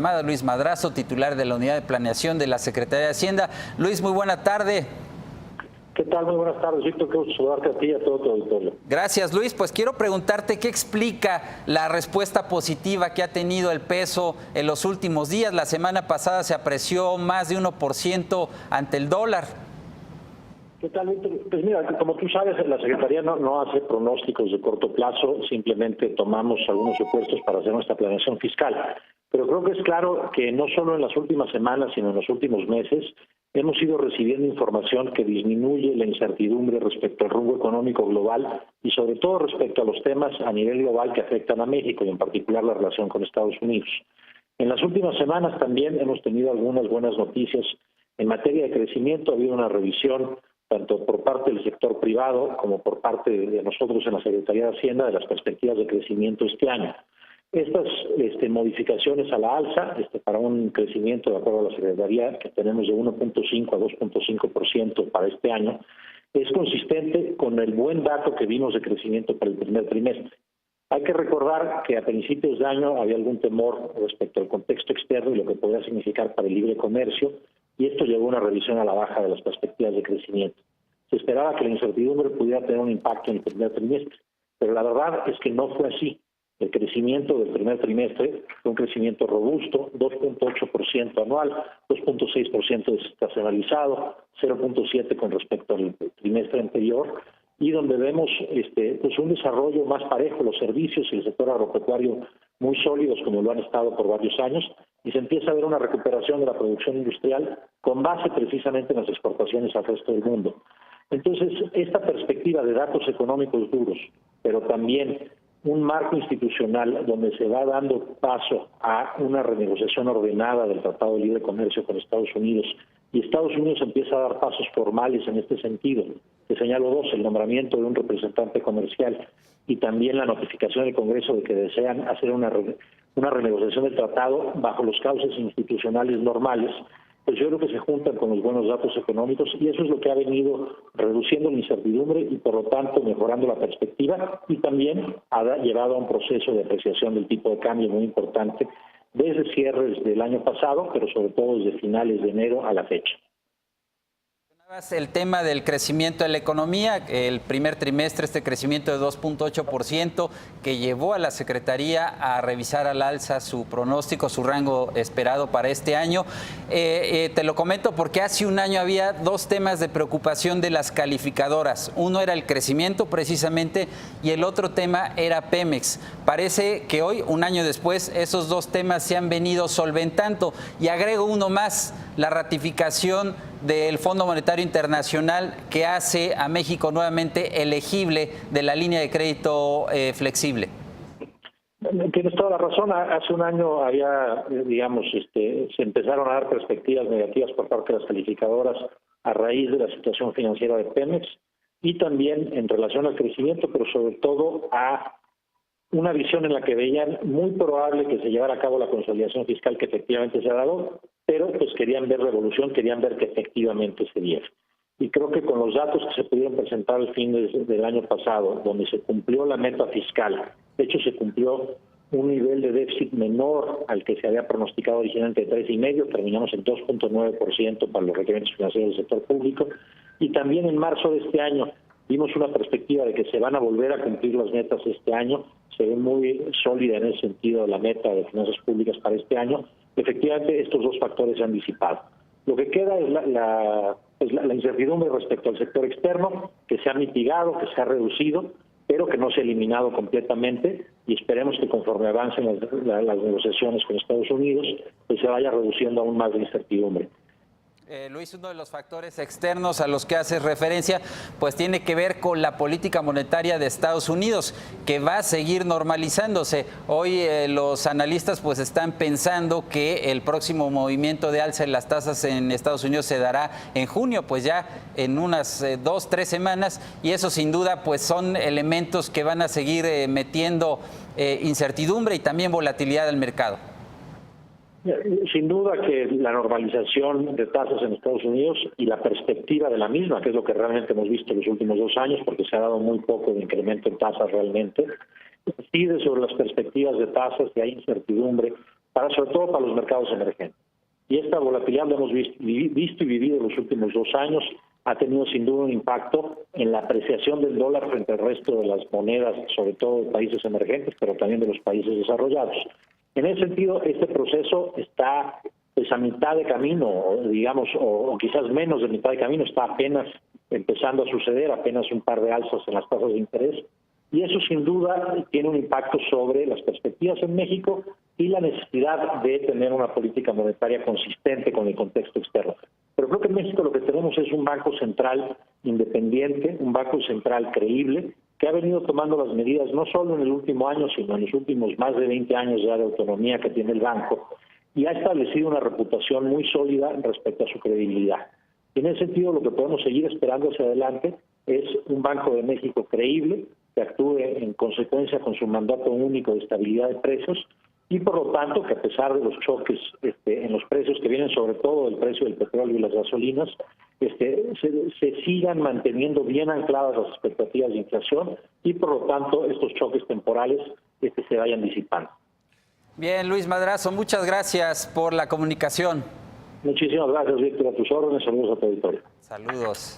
llamada Luis Madrazo, titular de la Unidad de Planeación de la Secretaría de Hacienda. Luis, muy buena tarde. ¿Qué tal? Muy buenas tardes, Víctor. Qué gusto saludarte a ti y a todo tu auditorio. Gracias, Luis. Pues quiero preguntarte qué explica la respuesta positiva que ha tenido el peso en los últimos días. La semana pasada se apreció más de 1% ante el dólar. ¿Qué tal, Víctor? Pues mira, como tú sabes, la Secretaría no hace pronósticos de corto plazo, simplemente tomamos algunos supuestos para hacer nuestra planeación fiscal. Pero creo que es claro que no solo en las últimas semanas, sino en los últimos meses, hemos ido recibiendo información que disminuye la incertidumbre respecto al rumbo económico global y sobre todo respecto a los temas a nivel global que afectan a México y en particular la relación con Estados Unidos. En las últimas semanas también hemos tenido algunas buenas noticias en materia de crecimiento. Ha habido una revisión tanto por parte del sector privado como por parte de nosotros en la Secretaría de Hacienda de las perspectivas de crecimiento este año. Estas modificaciones a la alza, para un crecimiento de acuerdo a la Secretaría que tenemos de 1.5 a 2.5% para este año, es consistente con el buen dato que vimos de crecimiento para el primer trimestre. Hay que recordar que a principios de año había algún temor respecto al contexto externo y lo que podría significar para el libre comercio, y esto llevó a una revisión a la baja de las perspectivas de crecimiento. Se esperaba que la incertidumbre pudiera tener un impacto en el primer trimestre, pero la verdad es que no fue así. El crecimiento del primer trimestre fue un crecimiento robusto, 2.8% anual, 2.6% desestacionalizado, 0.7% con respecto al trimestre anterior, y donde vemos pues un desarrollo más parejo, los servicios y el sector agropecuario muy sólidos como lo han estado por varios años, y se empieza a ver una recuperación de la producción industrial con base precisamente en las exportaciones al resto del mundo. Entonces, esta perspectiva de datos económicos duros, pero también un marco institucional donde se va dando paso a una renegociación ordenada del Tratado de Libre Comercio con Estados Unidos, y Estados Unidos empieza a dar pasos formales en este sentido. Te señalo dos: el nombramiento de un representante comercial y también la notificación del Congreso de que desean hacer una renegociación del tratado bajo los cauces institucionales normales. Pues yo creo que se juntan con los buenos datos económicos, y eso es lo que ha venido reduciendo la incertidumbre y por lo tanto mejorando la perspectiva, y también ha llevado a un proceso de apreciación del tipo de cambio muy importante desde cierres del año pasado, pero sobre todo desde finales de enero a la fecha. El tema del crecimiento de la economía, el primer trimestre, este crecimiento de 2.8% que llevó a la Secretaría a revisar al alza su pronóstico, su rango esperado para este año. Te lo comento porque hace un año había dos temas de preocupación de las calificadoras. Uno era el crecimiento precisamente y el otro tema era Pemex. Parece que hoy, un año después, esos dos temas se han venido solventando. Y agrego uno más: la ratificación del Fondo Monetario Internacional que hace a México nuevamente elegible de la línea de crédito flexible. Tienes toda la razón. Hace un año había, se empezaron a dar perspectivas negativas por parte de las calificadoras a raíz de la situación financiera de Pemex, y también en relación al crecimiento, pero sobre todo a una visión en la que veían muy probable que se llevara a cabo la consolidación fiscal que efectivamente se ha dado, pero pues querían ver revolución, querían ver que efectivamente se diera. Y creo que con los datos que se pudieron presentar al fin del año pasado, donde se cumplió la meta fiscal, de hecho se cumplió un nivel de déficit menor al que se había pronosticado originalmente de 3,5%, terminamos en 2.9% para los requerimientos financieros del sector público, y también en marzo de este año vimos una perspectiva de que se van a volver a cumplir las metas este año. Se ve muy sólida en ese sentido la meta de finanzas públicas para este año. Efectivamente, estos dos factores se han disipado. Lo que queda es la incertidumbre respecto al sector externo, que se ha mitigado, que se ha reducido, pero que no se ha eliminado completamente, y esperemos que conforme avancen las negociaciones con Estados Unidos, pues se vaya reduciendo aún más la incertidumbre. Luis, uno de los factores externos a los que haces referencia, pues tiene que ver con la política monetaria de Estados Unidos, que va a seguir normalizándose. Hoy los analistas pues están pensando que el próximo movimiento de alza en las tasas en Estados Unidos se dará en junio, pues ya en unas 2-3 semanas, y eso sin duda pues son elementos que van a seguir metiendo incertidumbre y también volatilidad al mercado. Sin duda que la normalización de tasas en Estados Unidos y la perspectiva de la misma, que es lo que realmente hemos visto en los últimos 2 años, porque se ha dado muy poco de incremento en tasas realmente, incide sobre las perspectivas de tasas, que hay incertidumbre sobre todo para los mercados emergentes. Y esta volatilidad la hemos visto y vivido en los últimos 2 años, ha tenido sin duda un impacto en la apreciación del dólar frente al resto de las monedas, sobre todo de países emergentes, pero también de los países desarrollados. En ese sentido, este proceso está pues a mitad de camino, digamos, o quizás menos de mitad de camino, está apenas empezando a suceder, apenas un par de alzas en las tasas de interés, y eso sin duda tiene un impacto sobre las perspectivas en México y la necesidad de tener una política monetaria consistente con el contexto externo. Pero creo que en México lo que tenemos es un Banco Central independiente, un Banco Central creíble, que ha venido tomando las medidas no solo en el último año, sino en los últimos más de 20 años ya de autonomía que tiene el banco, y ha establecido una reputación muy sólida respecto a su credibilidad. En ese sentido, lo que podemos seguir esperando hacia adelante es un Banco de México creíble, que actúe en consecuencia con su mandato único de estabilidad de precios, y por lo tanto que a pesar de los choques en los precios que vienen sobre todo del precio del petróleo y las gasolinas, se sigan manteniendo bien ancladas las expectativas de inflación y por lo tanto estos choques temporales se vayan disipando. Bien, Luis Madrazo, muchas gracias por la comunicación. Muchísimas gracias, Víctor, a tus órdenes. Saludos a tu auditorio. Saludos.